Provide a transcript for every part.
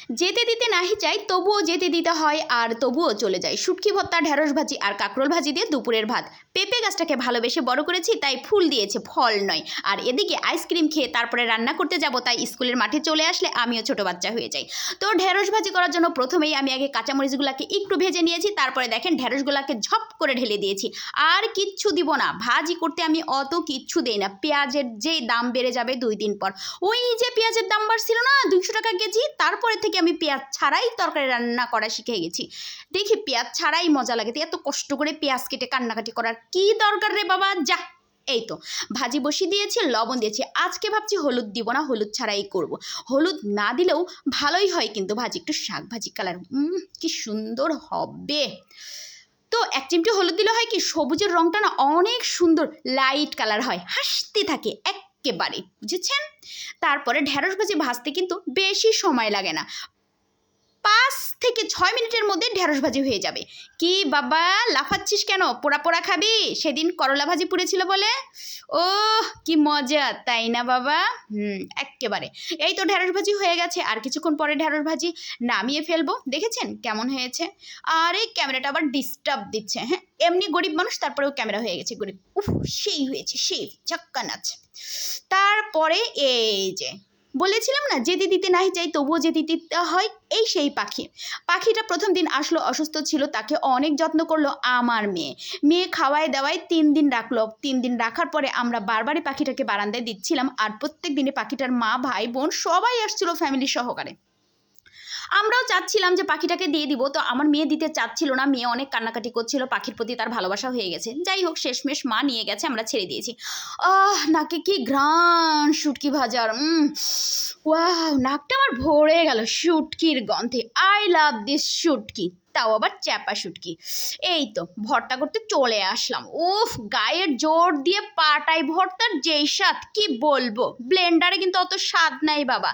যেতে দিতে নাহি চাই তবুও যেতে দিতে হয় আর তবুও চলে যায়। শুটকি ভর্তা, ঢেঁড়স ভাজি আর কাঁকরোল ভাজি দিয়ে দুপুরের ভাত। পেঁপে গাছটাকে ভালোবেসে বড় করেছি, তাই ফুল দিয়েছে, ফল নয়। আর এদিকে আইসক্রিম খেয়ে তারপরে রান্না করতে যাব, তাই স্কুলের মাঠে চলে আসলে আমিও ছোট বাচ্চা হয়ে যাই। তো ঢেঁড়স ভাজি করার জন্য প্রথমেই আমি আগে কাঁচামরিচগুলোকে একটু ভেজে নিয়েছি, তারপরে দেখেন ঢেঁড়সগুলোকে ঝপ করে ঢেলে দিয়েছি। আর কিচ্ছু দিব না, ভাজি করতে আমি অত কিচ্ছু দেই না। পেঁয়াজের যে দাম বেড়ে যাবে 2 দিন পর, ওই যে পেঁয়াজের দাম বাড়ছিল না 200 টাকা কেজি, তারপরে থেকে আমি পেঁয়াজ ছাড়াই তরকারি রান্না করা শিখে গেছি। দেখি পেঁয়াজ ছাড়াই মজা লাগে, এত কষ্ট করে পেঁয়াজ কেটে কান্নাকাটি করার কি দরকার রে বাবা, যা। এই তো ভাজি বসিয়ে দিয়েছি, লবণ দিয়েছি। আজকে ভাবছি হলুদ দিব না, হলুদ ছাড়াই করব। হলুদ না দিলেও ভালোই হয় কিন্তু ভাজি, একটু শাক ভাজি কালার কি সুন্দর হবে। তো 1 চিমটি হলুদ দিলে হয় কি, সবুজের রঙটা না অনেক সুন্দর লাইট কালার হয়, হাসতে থাকে একেবারে, বুঝেছেন। তারপরে ঢেঁড়স ভাজি ভাজতে কিন্তু বেশি সময় লাগে না, 5 থেকে 6 মিনিটের মধ্যে ঢেঁড়স ভাজি হয়ে যাবে। কি বাবা লাফাচ্ছিস কেন, পোড়া পোড়া খাবি? সেদিন করলা ভাজি পুড়েছিল বলে। ও কি মজা, তাই না বাবা? একেবারে। এই তো ঢেঁড়স ভাজি হয়ে গেছে, আর কিছুক্ষণ পরে ঢেঁড়স ভাজি নামিয়ে ফেলবো। দেখেছেন কেমন হয়েছে? আর এই ক্যামেরাটা আবার ডিস্টার্ব দিচ্ছে। হ্যাঁ, এমনি গরিব মানুষ, তারপরেও ক্যামেরা হয়ে গেছে গরিব। উফ, সেই হয়েছে, সেই চাক্কা নাচ। তারপরে এই যে বলেছিলাম না, যেতে দিতে নাহি চাই তবুও যেতে দিতে হয়, এই সেই পাখিটা প্রথম দিন আসলো, অসুস্থ ছিল, তাকে অনেক যত্ন করলো আমার মেয়ে খাওয়ায় দাওয়ায় 3 দিন রাখলো। 3 দিন রাখার পরে আমরা বারবারই পাখিটাকে বারান্দায় দিচ্ছিলাম, আর প্রত্যেক দিনে পাখিটার মা, ভাই, বোন সবাই আসছিল ফ্যামিলি সহকারে। আমরাও চাচ্ছিলাম যে পাখিটাকে দিয়ে দিব, তো আমার মেয়ে দিতে চাচ্ছিল না, মেয়ে অনেক কান্নাকাটি করছিল, পাখির প্রতি তার ভালোবাসা হয়ে গেছে। যাই হোক, শেষমেশ মা নিয়ে গেছে, আমরা ছেড়ে দিয়েছি। নাকে কি ঘ্রাণ শুটকি ভাজার, ওয়াও, নাকটা আমার ভরে গেল শুটকির গন্ধে। আই লাভ দিস শুটকি, তাও আবার চ্যাপা শুটকি। এই তো ভর্তা করতে চলে আসলাম। উফ, গায়ের জোর দিয়ে পাটাই ভর্তার যেই স্বাদ কি বলবো। ব্লেন্ডারে কিন্তু অত স্বাদ নাই বাবা,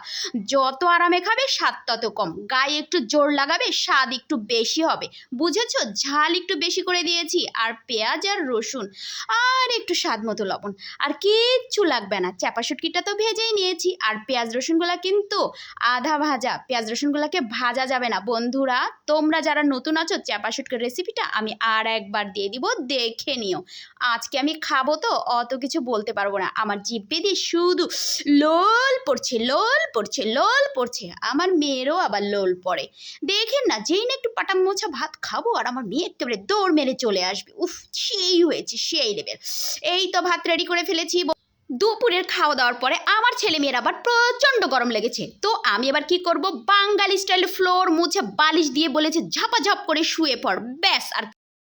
যত আরামে খাবে স্বাদ তত কম। গায়ে একটু জোর লাগাবে, স্বাদ একটু বেশি হবে, বুঝেছো। ঝাল একটু বেশি করে দিয়েছি, আর পেঁয়াজ আর রসুন আর একটু স্বাদ মতো লবণ, আর কিচ্ছু লাগবে না। চ্যাপা শুটকিটা তো ভেজেই নিয়েছি, আর পেঁয়াজ রসুনগুলা কিন্তু আধা ভাজা, পেঁয়াজ রসুনগুলাকে ভাজা যাবে না। বন্ধুরা, তোমরা যারা নতুন আছো, চ্যাপা শুটকির রেসিপিটা আমি আর একবার দিয়ে দিব, দেখে নিও। আজকে আমি খাবো তো অত কিছু বলতে পারবো না, আমার জিভে দিয়ে শুধু লোল পড়ছে, লোল পড়ছে, লোল পড়ছে। আমার মেয়েরও আবার লোল পড়ে, দেখেন না, যেই না একটু পাটা মোছা ভাত খাবো, আর আমার মেয়ে একেবারে দৌড় মেরে চলে আসবে। উফ, সেই হয়েছে, সেই লেভেল। এই তো ভাত রেডি করে ফেলেছি। দুপুরের খাওয়া দাওয়ার পরে আমার ছেলে মেয়ের আবার প্রচণ্ড গরম লেগেছে, তো আমি এবার কি করব, বাঙালি স্টাইল ফ্লোর মুছে বালিশ দিয়ে বলেছে ঝাপাঝাপ করে শুয়ে পড়, ব্যাস। আর